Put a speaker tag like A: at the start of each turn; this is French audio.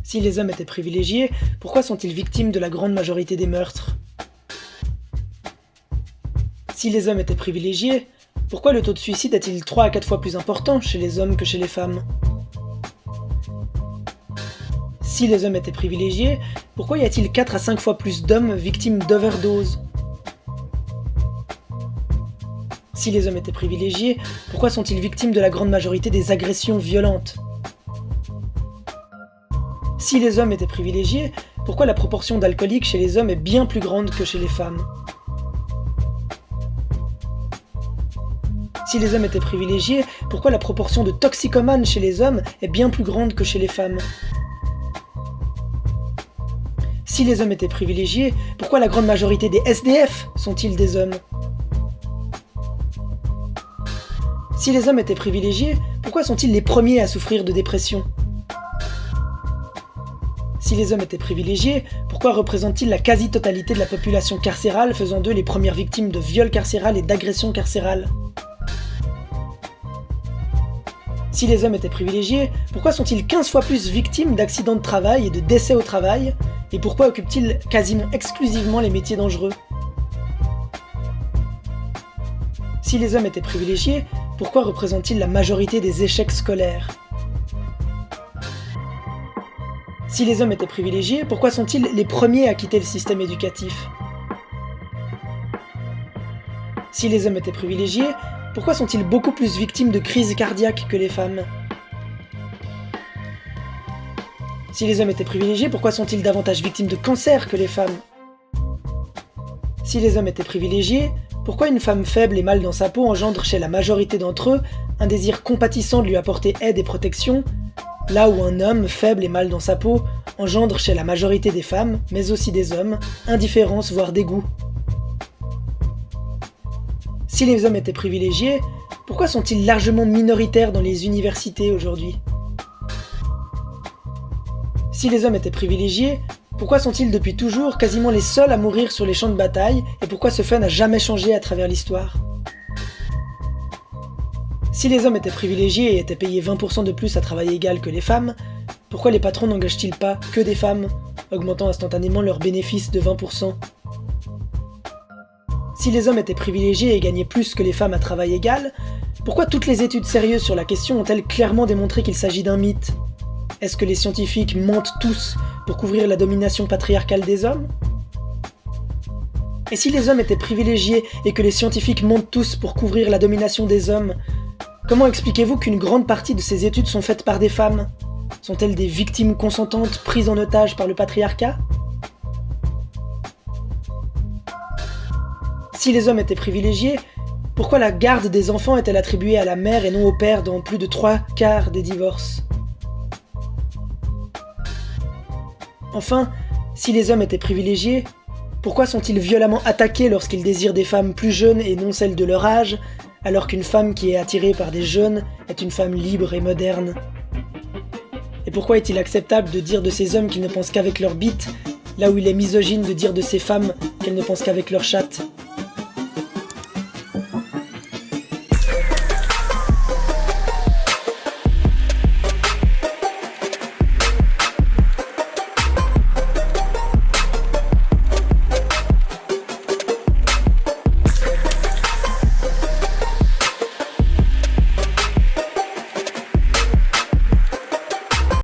A: Si les hommes étaient privilégiés, pourquoi sont-ils victimes de la grande majorité des meurtres? Si les hommes étaient privilégiés, pourquoi le taux de suicide est-il 3 à 4 fois plus important chez les hommes que chez les femmes? Si les hommes étaient privilégiés, pourquoi y a-t-il 4 à 5 fois plus d'hommes victimes d'overdose? Si les hommes étaient privilégiés, pourquoi sont-ils victimes de la grande majorité des agressions violentes? Si les hommes étaient privilégiés, pourquoi la proportion d'alcooliques chez les hommes est bien plus grande que chez les femmes? Si les hommes étaient privilégiés, pourquoi la proportion de toxicomanes chez les hommes est bien plus grande que chez les femmes? Si les hommes étaient privilégiés, pourquoi la grande majorité des SDF sont-ils des hommes? Si les hommes étaient privilégiés, pourquoi sont-ils les premiers à souffrir de dépression? Si les hommes étaient privilégiés, pourquoi représentent-ils la quasi-totalité de la population carcérale, faisant d'eux les premières victimes de viol carcéral et d'agression carcérale? Si les hommes étaient privilégiés, pourquoi sont-ils 15 fois plus victimes d'accidents de travail et de décès au travail? Et pourquoi occupent-ils quasiment exclusivement les métiers dangereux? Si les hommes étaient privilégiés, pourquoi représentent-ils la majorité des échecs scolaires? Si les hommes étaient privilégiés, pourquoi sont-ils les premiers à quitter le système éducatif? Si les hommes étaient privilégiés, pourquoi sont-ils beaucoup plus victimes de crises cardiaques que les femmes? Si les hommes étaient privilégiés, pourquoi sont-ils davantage victimes de cancer que les femmes? Si les hommes étaient privilégiés, pourquoi une femme faible et mal dans sa peau engendre chez la majorité d'entre eux un désir compatissant de lui apporter aide et protection, là où un homme faible et mal dans sa peau engendre chez la majorité des femmes, mais aussi des hommes, indifférence voire dégoût? Si les hommes étaient privilégiés, pourquoi sont-ils largement minoritaires dans les universités aujourd'hui? Si les hommes étaient privilégiés, pourquoi sont-ils depuis toujours quasiment les seuls à mourir sur les champs de bataille, et pourquoi ce fait n'a jamais changé à travers l'histoire? Si les hommes étaient privilégiés et étaient payés 20% de plus à travail égal que les femmes, pourquoi les patrons n'engagent-ils pas que des femmes, augmentant instantanément leurs bénéfices de 20%? Si les hommes étaient privilégiés et gagnaient plus que les femmes à travail égal, pourquoi toutes les études sérieuses sur la question ont-elles clairement démontré qu'il s'agit d'un mythe? Est-ce que les scientifiques mentent tous pour couvrir la domination patriarcale des hommes? Et si les hommes étaient privilégiés et que les scientifiques mentent tous pour couvrir la domination des hommes, comment expliquez-vous qu'une grande partie de ces études sont faites par des femmes? Sont-elles des victimes consentantes prises en otage par le patriarcat? Si les hommes étaient privilégiés, pourquoi la garde des enfants est-elle attribuée à la mère et non au père dans plus de 3/4 des divorces? Enfin, si les hommes étaient privilégiés, pourquoi sont-ils violemment attaqués lorsqu'ils désirent des femmes plus jeunes et non celles de leur âge, alors qu'une femme qui est attirée par des jeunes est une femme libre et moderne? Et pourquoi est-il acceptable de dire de ces hommes qu'ils ne pensent qu'avec leur bite, là où il est misogyne de dire de ces femmes qu'elles ne pensent qu'avec leur chatte?